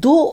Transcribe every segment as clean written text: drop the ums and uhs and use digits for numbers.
2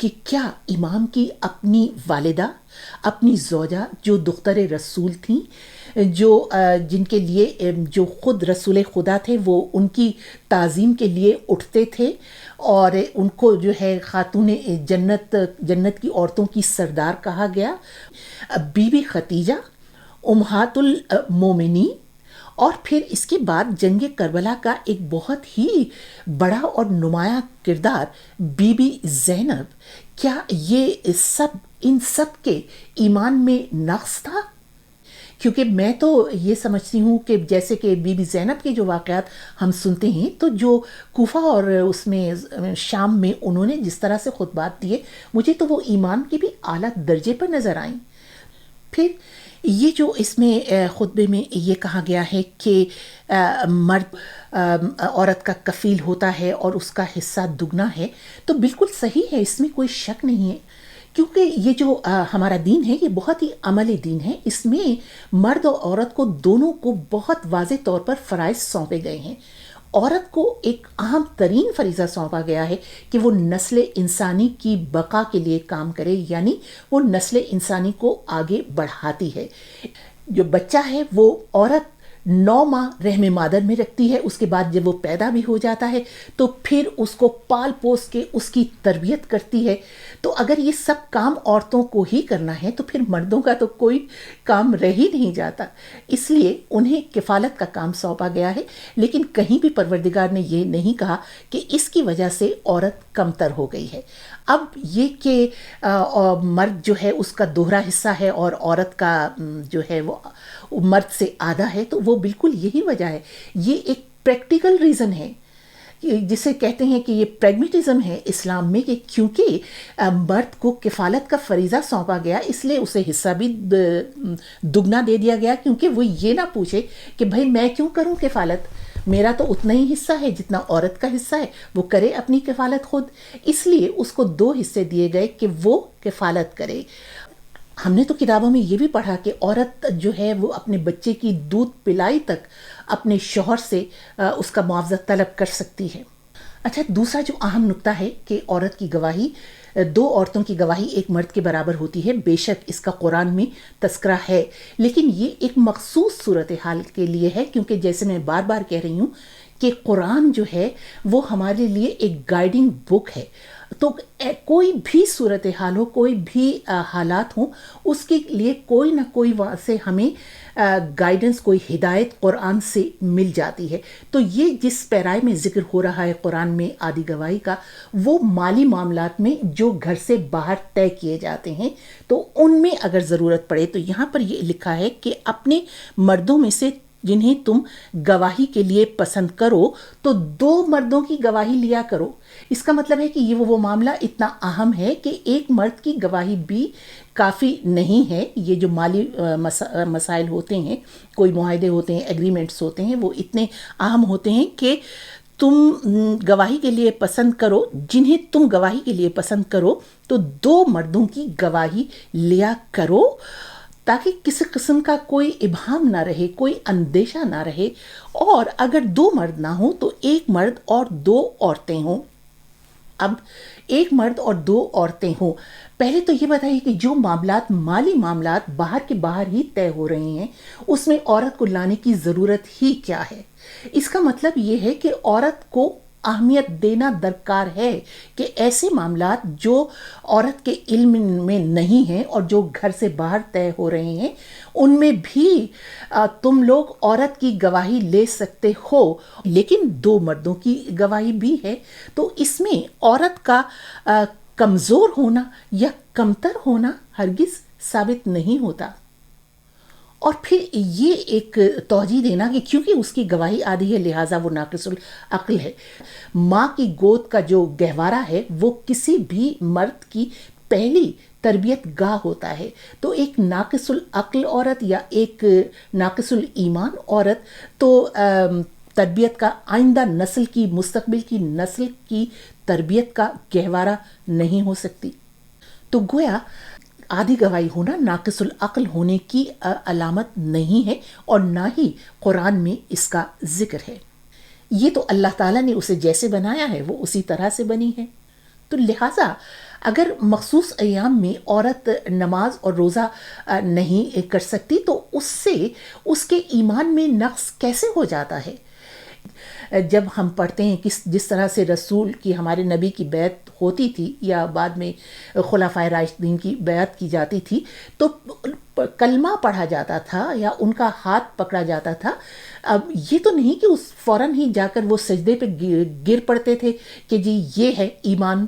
کہ کیا امام کی اپنی والدہ، اپنی زوجہ جو دختر رسول تھیں، جو جن کے لیے جو خود رسول خدا تھے وہ ان کی تعظیم کے لیے اٹھتے تھے اور ان کو جو ہے خاتون جنت کی عورتوں کی سردار کہا گیا، بی بی خدیجہ امہات المومنین، اور پھر اس کے بعد جنگ کربلا کا ایک بہت ہی بڑا اور نمایاں کردار بی بی زینب، کیا یہ سب ان سب کے ایمان میں نقص تھا؟ کیونکہ میں تو یہ سمجھتی ہوں کہ جیسے کہ بی بی زینب کے جو واقعات ہم سنتے ہیں تو جو کوفہ اور اس میں شام میں انہوں نے جس طرح سے خطبات دیے، مجھے تو وہ ایمان کے بھی اعلیٰ درجے پر نظر آئیں۔ پھر یہ جو اس میں خطبے میں یہ کہا گیا ہے کہ مرد عورت کا کفیل ہوتا ہے اور اس کا حصہ دگنا ہے، تو بالکل صحیح ہے، اس میں کوئی شک نہیں ہے، کیونکہ یہ جو ہمارا دین ہے یہ بہت ہی عملی دین ہے۔ اس میں مرد اور عورت کو دونوں کو بہت واضح طور پر فرائض سونپے گئے ہیں۔ عورت کو ایک اہم ترین فریضہ سونپا گیا ہے کہ وہ نسل انسانی کی بقا کے لیے کام کرے، یعنی وہ نسل انسانی کو آگے بڑھاتی ہے۔ جو بچہ ہے وہ عورت 9 ماہ رحم مادر میں رکھتی ہے، اس کے بعد جب وہ پیدا بھی ہو جاتا ہے تو پھر اس کو پال پوس کے اس کی تربیت کرتی ہے۔ تو اگر یہ سب کام عورتوں کو ہی کرنا ہے تو پھر مردوں کا تو کوئی کام رہ ہی نہیں جاتا، اس لیے انہیں کفالت کا کام سونپا گیا ہے۔ لیکن کہیں بھی پروردگار نے یہ نہیں کہا کہ اس کی وجہ سے عورت کمتر ہو گئی ہے۔ اب یہ کہ مرد جو ہے اس کا دوہرا حصہ ہے اور عورت کا جو ہے وہ مرد سے آدھا ہے، تو وہ بالکل یہی وجہ ہے۔ یہ ایک پریکٹیکل ریزن ہے جسے کہتے ہیں کہ یہ پریگمیٹزم ہے اسلام میں، کہ کیونکہ مرد کو کفالت کا فریضہ سونپا گیا اس لیے اسے حصہ بھی دگنا دے دیا گیا، کیونکہ وہ یہ نہ پوچھے کہ بھائی میں کیوں کروں کفالت، میرا تو اتنا ہی حصہ ہے جتنا عورت کا حصہ ہے، وہ کرے اپنی کفالت خود، اس لیے اس کو 2 حصے دیے گئے کہ وہ کفالت کرے۔ ہم نے تو کتابوں میں یہ بھی پڑھا کہ عورت جو ہے وہ اپنے بچے کی دودھ پلائی تک اپنے شوہر سے اس کا معاوضہ طلب کر سکتی ہے۔ اچھا، دوسرا جو اہم نکتہ ہے کہ عورت کی گواہی، 2 عورتوں کی گواہی ایک مرد کے برابر ہوتی ہے۔ بے شک اس کا قرآن میں تذکرہ ہے، لیکن یہ ایک مخصوص صورتحال کے لیے ہے، کیونکہ جیسے میں بار بار کہہ رہی ہوں کہ قرآن جو ہے وہ ہمارے لیے ایک گائیڈنگ بک ہے۔ تو کوئی بھی صورتحال ہو، کوئی بھی حالات ہوں، اس کے لیے کوئی نہ کوئی وہاں سے ہمیں گائیڈنس، کوئی ہدایت قرآن سے مل جاتی ہے۔ تو یہ جس پیرائے میں ذکر ہو رہا ہے قرآن میں آدھی گواہی کا، وہ مالی معاملات میں جو گھر سے باہر طے کیے جاتے ہیں، تو ان میں اگر ضرورت پڑے تو یہاں پر یہ لکھا ہے کہ اپنے مردوں میں سے جنہیں تم گواہی کے لیے پسند کرو تو 2 مردوں کی گواہی لیا کرو۔ اس کا مطلب ہے کہ یہ وہ معاملہ اتنا اہم ہے کہ ایک مرد کی گواہی بھی کافی نہیں ہے۔ یہ جو مالی مسائل ہوتے ہیں، کوئی معاہدے ہوتے ہیں، ایگریمنٹس ہوتے ہیں، وہ اتنے اہم ہوتے ہیں کہ تم گواہی کے لیے پسند کرو، جنہیں تم گواہی کے لیے پسند کرو تو 2 مردوں کی گواہی لیا کرو، تاکہ کسی قسم کا کوئی ابہام نہ رہے، کوئی اندیشہ نہ رہے۔ اور اگر 2 مرد نہ ہوں تو 1 مرد اور 2 عورتیں ہوں۔ اب 1 مرد اور 2 عورتیں ہوں، پہلے تو یہ بتائیے کہ جو معاملات، مالی معاملات باہر کے باہر ہی طے ہو رہے ہیں، اس میں عورت کو لانے کی ضرورت ہی کیا ہے؟ اس کا مطلب یہ ہے کہ عورت کو اہمیت دینا درکار ہے کہ ایسے معاملات جو عورت کے علم میں نہیں ہیں اور جو گھر سے باہر طے ہو رہے ہیں، ان میں بھی تم لوگ عورت کی گواہی لے سکتے ہو، لیکن 2 مردوں کی گواہی بھی ہے۔ تو اس میں عورت کا کمزور ہونا یا کمتر ہونا ہرگز ثابت نہیں ہوتا۔ اور پھر یہ ایک توجہ دینا کہ کیونکہ اس کی گواہی آدھی ہے لہٰذا وہ ناقص العقل ہے۔ ماں کی گود کا جو گہوارہ ہے وہ کسی بھی مرد کی پہلی تربیت گاہ ہوتا ہے۔ تو ایک ناقص العقل عورت یا ایک ناقص الایمان عورت تو تربیت کا، آئندہ نسل کی، مستقبل کی نسل کی تربیت کا گہوارہ نہیں ہو سکتی۔ تو گویا آدھی گواہی ہونا ناقص العقل ہونے کی علامت نہیں ہے، اور نہ ہی قرآن میں اس کا ذکر ہے۔ یہ تو اللہ تعالیٰ نے اسے جیسے بنایا ہے وہ اسی طرح سے بنی ہے۔ تو لہٰذا اگر مخصوص ایام میں عورت نماز اور روزہ نہیں کر سکتی تو اس سے اس کے ایمان میں نقص کیسے ہو جاتا ہے؟ جب ہم پڑھتے ہیں کہ جس طرح سے رسول کی ہمارے نبی کی بیعت ہوتی تھی یا بعد میں خلفائے راشدین کی بیعت کی جاتی تھی تو کلمہ پڑھا جاتا تھا یا ان کا ہاتھ پکڑا جاتا تھا. اب یہ تو نہیں کہ اس فوراً ہی جا کر وہ سجدے پہ گر پڑتے تھے کہ جی یہ ہے ایمان.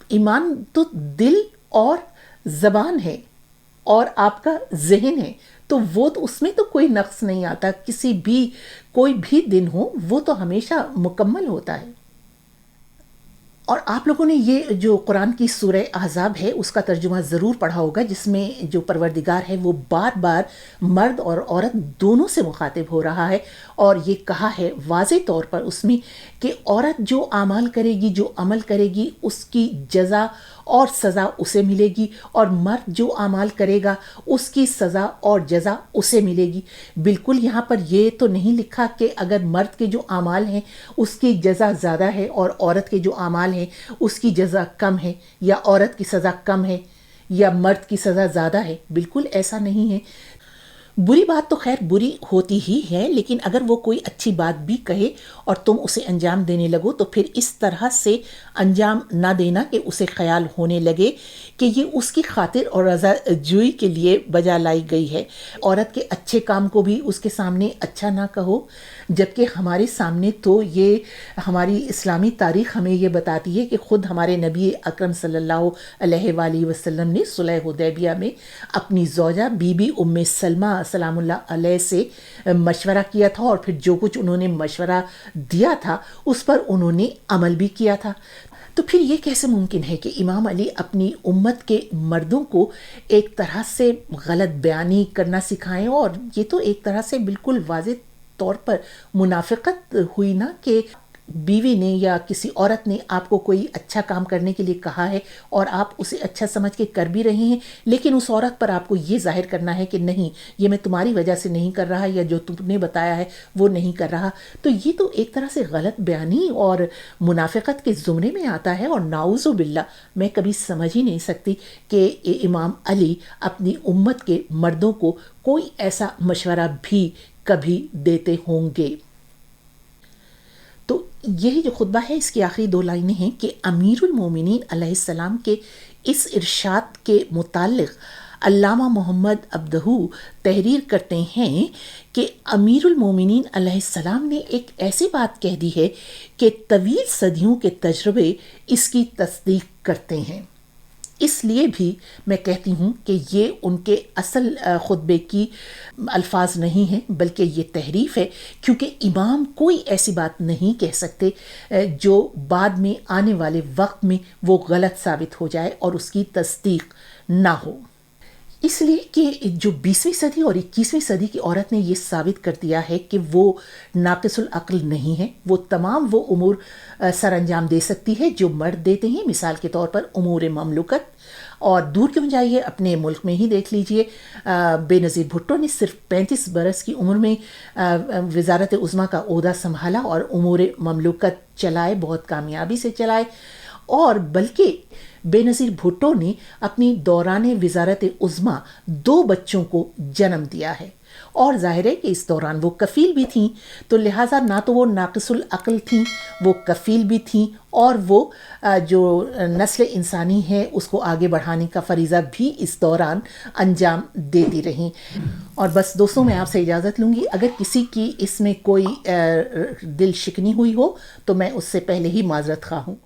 ایمان تو دل اور زبان ہے اور آپ کا ذہن ہے، تو وہ تو اس میں تو کوئی نقص نہیں آتا. کسی بھی کوئی بھی دن ہو وہ تو ہمیشہ مکمل ہوتا ہے. اور آپ لوگوں نے یہ جو قرآن کی سورہ احزاب ہے اس کا ترجمہ ضرور پڑھا ہوگا، جس میں جو پروردگار ہے وہ بار بار مرد اور عورت دونوں سے مخاطب ہو رہا ہے اور یہ کہا ہے واضح طور پر اس میں کہ عورت جو اعمال کرے گی، جو عمل کرے گی، اس کی جزا اور سزا اسے ملے گی، اور مرد جو اعمال کرے گا اس کی سزا اور جزا اسے ملے گی. بالکل یہاں پر یہ تو نہیں لکھا کہ اگر مرد کے جو اعمال ہیں اس کی جزا زیادہ ہے اور عورت کے جو اعمال ہیں اس کی جزا کم ہے، یا عورت کی سزا کم ہے یا مرد کی سزا زیادہ ہے. بالکل ایسا نہیں ہے. بری بات تو خیر بری ہوتی ہی ہے، لیکن اگر وہ کوئی اچھی بات بھی کہے اور تم اسے انجام دینے لگو تو پھر اس طرح سے انجام نہ دینا کہ اسے خیال ہونے لگے کہ یہ اس کی خاطر اور رضا جوئی کے لیے بجا لائی گئی ہے. عورت کے اچھے کام کو بھی اس کے سامنے اچھا نہ کہو، جبکہ ہمارے سامنے تو یہ ہماری اسلامی تاریخ ہمیں یہ بتاتی ہے کہ خود ہمارے نبی اکرم صلی اللہ علیہ وآلہ وسلم نے صلح حدیبیہ میں اپنی زوجہ بی بی ام سلمہ سلام اللہ علیہ سے مشورہ کیا تھا، اور پھر جو کچھ انہوں نے مشورہ دیا تھا اس پر انہوں نے عمل بھی کیا تھا. تو پھر یہ کیسے ممکن ہے کہ امام علی اپنی امت کے مردوں کو ایک طرح سے غلط بیانی کرنا سکھائیں؟ اور یہ تو ایک طرح سے بالکل واضح طور پر منافقت ہوئی نا کہ بیوی نے یا کسی عورت نے آپ کو کوئی اچھا کام کرنے کے لیے کہا ہے اور آپ اسے اچھا سمجھ کے کر بھی رہے ہیں، لیکن اس عورت پر آپ کو یہ ظاہر کرنا ہے کہ نہیں یہ میں تمہاری وجہ سے نہیں کر رہا یا جو تم نے بتایا ہے وہ نہیں کر رہا. تو یہ تو ایک طرح سے غلط بیانی اور منافقت کے زمرے میں آتا ہے، اور نعوذ باللہ میں کبھی سمجھ ہی نہیں سکتی کہ امام علی اپنی امت کے مردوں کو کوئی ایسا مشورہ بھی کبھی دیتے ہوں گے. تو یہی جو خطبہ ہے اس کی آخری 2 لائنیں ہیں کہ امیر المومنین علیہ السلام کے اس ارشاد کے متعلق علامہ محمد عبدہ تحریر کرتے ہیں کہ امیر المومنین علیہ السلام نے ایک ایسی بات کہہ دی ہے کہ طویل صدیوں کے تجربے اس کی تصدیق کرتے ہیں. اس لیے بھی میں کہتی ہوں کہ یہ ان کے اصل خطبے کی الفاظ نہیں ہیں بلکہ یہ تحریف ہے، کیونکہ امام کوئی ایسی بات نہیں کہہ سکتے جو بعد میں آنے والے وقت میں وہ غلط ثابت ہو جائے اور اس کی تصدیق نہ ہو. اس لیے کہ جو 20ویں صدی اور 21ویں صدی کی عورت نے یہ ثابت کر دیا ہے کہ وہ ناقص العقل نہیں ہے، وہ تمام وہ امور سر انجام دے سکتی ہے جو مرد دیتے ہیں. مثال کے طور پر امور مملوکت، اور دور کیوں جائیے اپنے ملک میں ہی دیکھ لیجئے، بے نظیر بھٹو نے صرف 35 برس کی عمر میں وزارت عظمیٰ کا عہدہ سنبھالا اور امور مملوکت چلائے، بہت کامیابی سے چلائے. اور بلکہ بے نظیر بھٹو نے اپنی دوران وزارت عظمیٰ 2 بچوں کو جنم دیا ہے، اور ظاہر ہے کہ اس دوران وہ کفیل بھی تھیں، تو لہٰذا نہ تو وہ ناقص العقل تھیں، وہ کفیل بھی تھیں، اور وہ جو نسل انسانی ہے اس کو آگے بڑھانے کا فریضہ بھی اس دوران انجام دیتی رہیں. اور بس دوستوں میں آپ سے اجازت لوں گی، اگر کسی کی اس میں کوئی دل شکنی ہوئی ہو تو میں اس سے پہلے ہی معذرت خواہ ہوں.